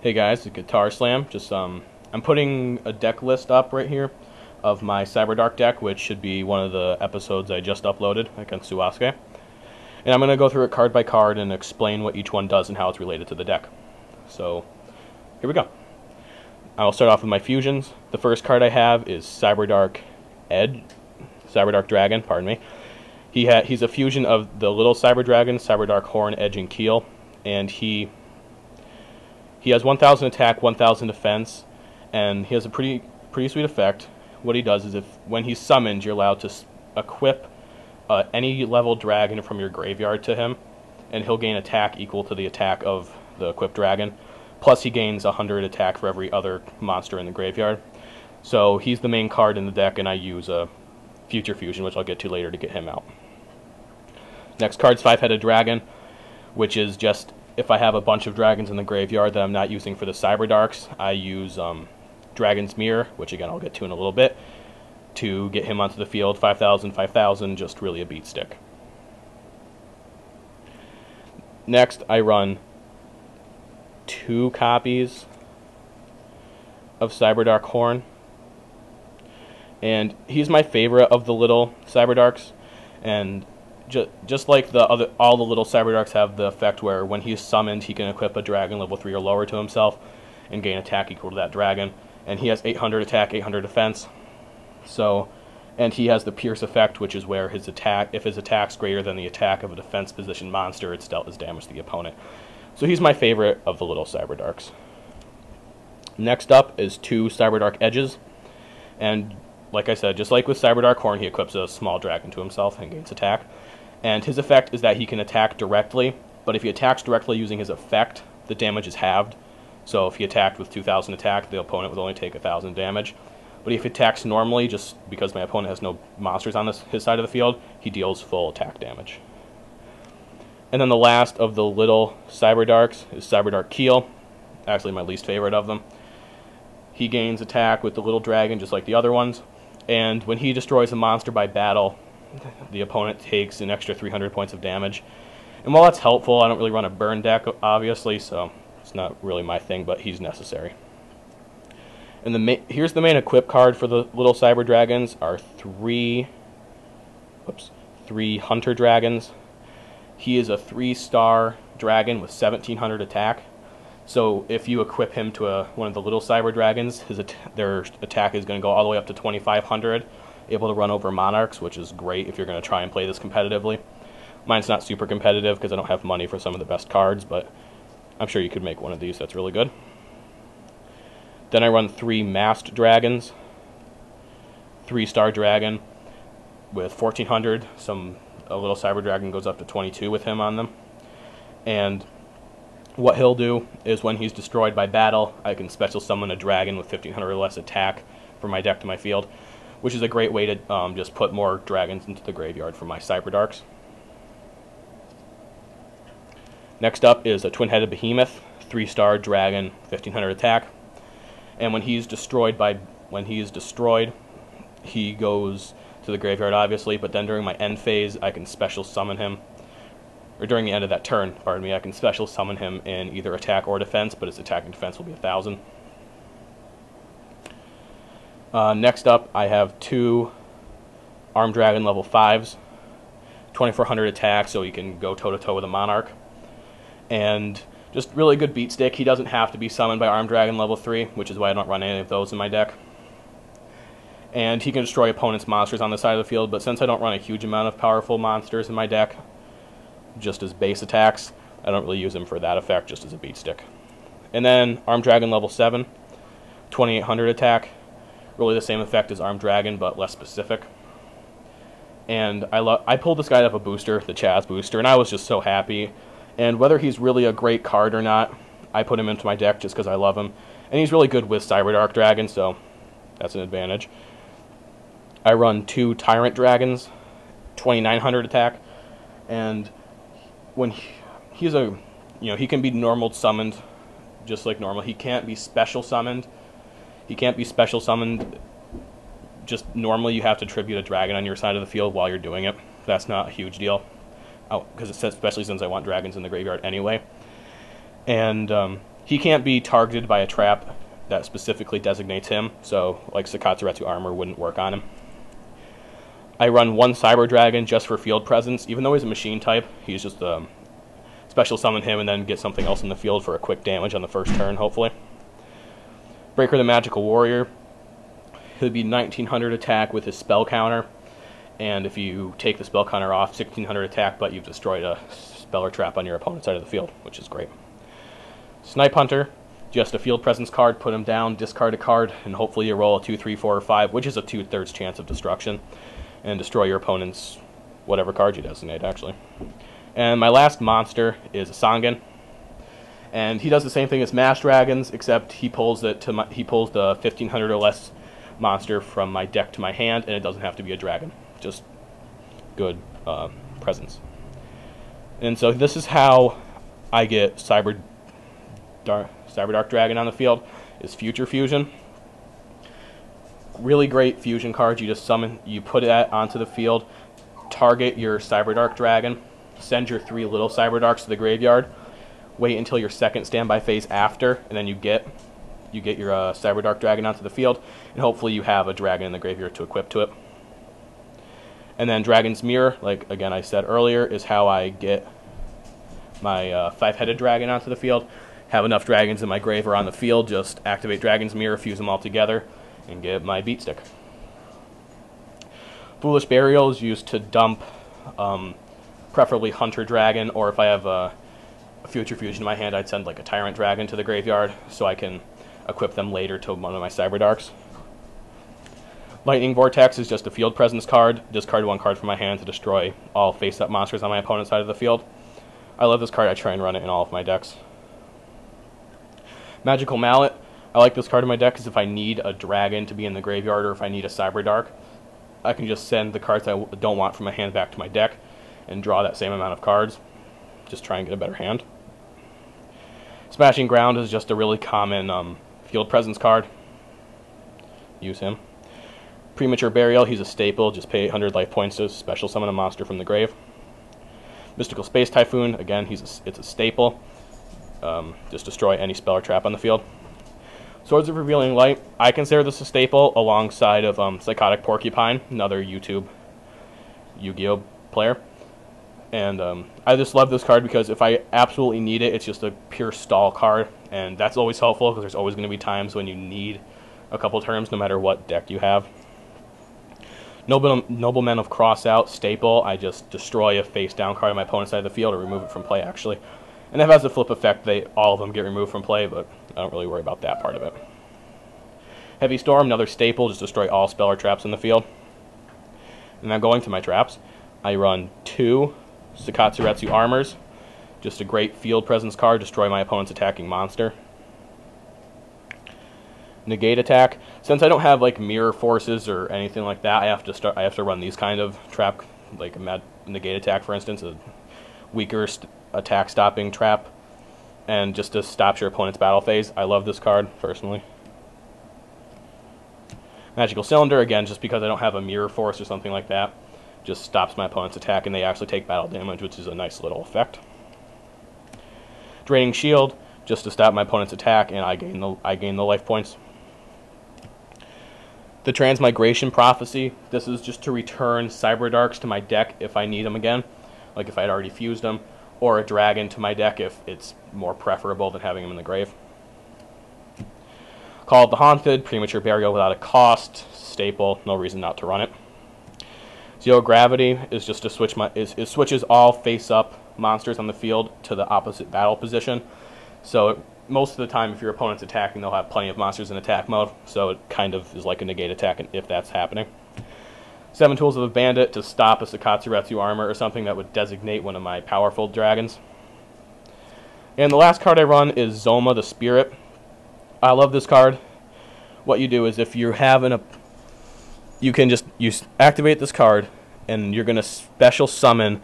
Hey guys, it's Guitar Slam. I'm putting a deck list up right here of my Cyberdark deck, which should be one of the episodes I just uploaded against Suwasuke. And I'm going to go through it card by card and explain what each one does and how it's related to the deck. So, here we go. I'll start off with my fusions. The first card I have is Cyberdark Dragon, pardon me. He's a fusion of the little Cyber Dragon, Cyberdark Horn, Edge, and Keel, and he has 1,000 attack, 1,000 defense, and he has a pretty sweet effect. What he does is when he's summoned, you're allowed to equip any level dragon from your graveyard to him, and he'll gain attack equal to the attack of the equipped dragon. Plus he gains 100 attack for every other monster in the graveyard. So he's the main card in the deck, and I use a Future Fusion, which I'll get to later, to get him out. Next card's Five-Headed Dragon, which is just if I have a bunch of dragons in the graveyard that I'm not using for the Cyberdarks, I use Dragon's Mirror, which again I'll get to in a little bit, to get him onto the field. 5,000, 5,000, just really a beat stick. Next, I run 2 copies of Cyberdark Horn, and he's my favorite of the little Cyberdarks, and just like all the little Cyberdarks have the effect where when he's summoned, he can equip a dragon level 3 or lower to himself and gain attack equal to that dragon. And he has 800 attack, 800 defense. And he has the Pierce effect, which is where if his attack's greater than the attack of a defense position monster, it's dealt as damage to the opponent. So he's my favorite of the little Cyberdarks. Next up is 2 Cyberdark Edges. And like I said, just like with Cyberdark Horn, he equips a small dragon to himself and gains attack. And his effect is that he can attack directly, but if he attacks directly using his effect, the damage is halved. So if he attacked with 2,000 attack, the opponent would only take 1,000 damage. But if he attacks normally, just because my opponent has no monsters on his side of the field, he deals full attack damage. And then the last of the little Cyberdarks is Cyberdark Keel, actually my least favorite of them. He gains attack with the little dragon just like the other ones, and when he destroys a monster by battle, the opponent takes an extra 300 points of damage. And while that's helpful, I don't really run a burn deck, obviously, so it's not really my thing, but he's necessary. And here's the main equip card for the little Cyber Dragons are 3 Hunter Dragons. He is a 3-star dragon with 1,700 attack. So if you equip him to one of the little Cyber Dragons, their attack is going to go all the way up to 2,500. Able to run over monarchs, which is great if you're going to try and play this competitively. Mine's not super competitive because I don't have money for some of the best cards, but I'm sure you could make one of these that's really good. Then I run 3 Masked Dragons. 3-star dragon with 1,400. A little Cyber Dragon goes up to 22 with him on them. And what he'll do is when he's destroyed by battle, I can special summon a dragon with 1,500 or less attack from my deck to my field, which is a great way to just put more dragons into the graveyard for my Cyberdarks. Next up is a Twin-Headed Behemoth, 3-star dragon, 1,500 attack. And when he's destroyed, he goes to the graveyard, obviously, but then during my end phase, I can special summon him. Or during the end of that turn, pardon me, I can special summon him in either attack or defense, but his attack and defense will be 1,000. Next up, I have 2 Armed Dragon level 5s, 2,400 attack, so he can go toe-to-toe with a Monarch. And just really good beat stick. He doesn't have to be summoned by Armed Dragon level 3, which is why I don't run any of those in my deck. And he can destroy opponents' monsters on the side of the field, but since I don't run a huge amount of powerful monsters in my deck, just as base attacks, I don't really use him for that effect, just as a beat stick. And then Armed Dragon level 7, 2,800 attack. Really the same effect as Armed Dragon, but less specific. And I pulled this guy up a booster, the Chaz booster, and I was just so happy. And whether he's really a great card or not, I put him into my deck just because I love him. And he's really good with Cyberdark Dragon, so that's an advantage. I run 2 Tyrant Dragons, 2,900 attack, and when he can be normal summoned, just like normal. He can't be special summoned. Just normally you have to tribute a dragon on your side of the field while you're doing it. That's not a huge deal, because especially since I want dragons in the graveyard anyway. And He can't be targeted by a trap that specifically designates him, so like Sakatsuretsu Armor wouldn't work on him. I run one Cyber Dragon just for field presence. Even though he's a machine type, he's just special summon him and then get something else in the field for a quick damage on the first turn, hopefully. Breaker the Magical Warrior. He'll be 1900 attack with his spell counter, and if you take the spell counter off, 1600 attack, but you've destroyed a spell or trap on your opponent's side of the field, which is great. Snipe Hunter, just a field presence card, put him down, discard a card, and hopefully you roll a 2, 3, 4, or 5, which is a 2/3 chance of destruction, and destroy your opponent's whatever card you designate, actually. And my last monster is a Sangan, and he does the same thing as Mass Dragons, except he pulls the 1500 or less monster from my deck to my hand, and it doesn't have to be a dragon. Just good presence. And so this is how I get Cyber Dark Dragon on the field, is Future Fusion. Really great fusion cards. You just summon, you put that onto the field, target your Cyber Dark Dragon, send your 3 little Cyber Darks to the graveyard, wait until your second standby phase after, and then you get your Cyber Dark Dragon onto the field, and hopefully you have a dragon in the graveyard to equip to it. And then Dragon's Mirror, like again I said earlier, is how I get my 5-headed dragon onto the field. Have enough dragons in my grave or on the field, just activate Dragon's Mirror, fuse them all together, and get my beat stick. Foolish Burial is used to dump preferably Hunter Dragon, or if I have a Future Fusion in my hand, I'd send like a Tyrant Dragon to the graveyard so I can equip them later to one of my Cyber Darks. Lightning Vortex is just a field presence card. Discard 1 card from my hand to destroy all face-up monsters on my opponent's side of the field. I love this card. I try and run it in all of my decks. Magical Mallet. I like this card in my deck because if I need a dragon to be in the graveyard or if I need a Cyber Dark, I can just send the cards I don't want from my hand back to my deck and draw that same amount of cards. Just try and get a better hand. Smashing Ground is just a really common field presence card. Use him. Premature Burial, he's a staple. Just pay 800 life points to special summon a monster from the grave. Mystical Space Typhoon, again, it's a staple. Just destroy any spell or trap on the field. Swords of Revealing Light, I consider this a staple alongside of Psychotic Porcupine, another YouTube Yu-Gi-Oh player. And I just love this card because if I absolutely need it, it's just a pure stall card, and that's always helpful because there's always going to be times when you need a couple turns no matter what deck you have. Noblemen of Crossout, staple. I just destroy a face-down card on my opponent's side of the field or remove it from play, actually. And if it has a flip effect, all of them get removed from play, but I don't really worry about that part of it. Heavy Storm, another staple. Just destroy all spell or traps in the field. And then going to my traps, I run 2 Sakatsuretsu Armors. Just a great field presence card. Destroy my opponent's attacking monster. Negate Attack. Since I don't have like Mirror Forces or anything like that, I have to run these kind of trap, like a Negate Attack, for instance, a weaker attack stopping trap, and just to stop your opponent's battle phase. I love this card personally. Magical Cylinder, again, just because I don't have a Mirror Force or something like that, just stops my opponent's attack and they actually take battle damage, which is a nice little effect. Draining Shield, just to stop my opponent's attack, and I gain the life points. The Transmigration Prophecy, this is just to return Cyber Darks to my deck if I need them again, like if I had already fused them, or a dragon to my deck if it's more preferable than having them in the grave. Call of the Haunted, Premature Burial without a cost, staple, no reason not to run it. Zero Gravity is just to switch it switches all face-up monsters on the field to the opposite battle position. So most of the time, if your opponent's attacking, they'll have plenty of monsters in attack mode, so it kind of is like a negate attack if that's happening. 7 Tools of a Bandit to stop a Sakatsuretsu Armor or something that would designate one of my powerful dragons. And the last card I run is Zoma the Spirit. I love this card. What you do is if you're having you activate this card, and you're going to special summon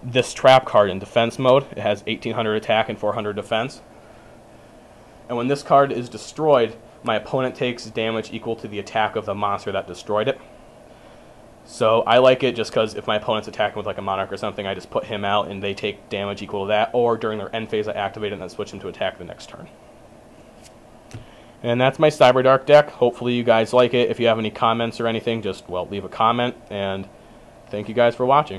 this trap card in defense mode. It has 1800 attack and 400 defense. And when this card is destroyed, my opponent takes damage equal to the attack of the monster that destroyed it. So I like it just because if my opponent's attacking with like a Monarch or something, I just put him out and they take damage equal to that, or during their end phase I activate it and then switch him to attack the next turn. And that's my Cyberdark deck. Hopefully you guys like it. If you have any comments or anything, just, well, leave a comment, and thank you guys for watching.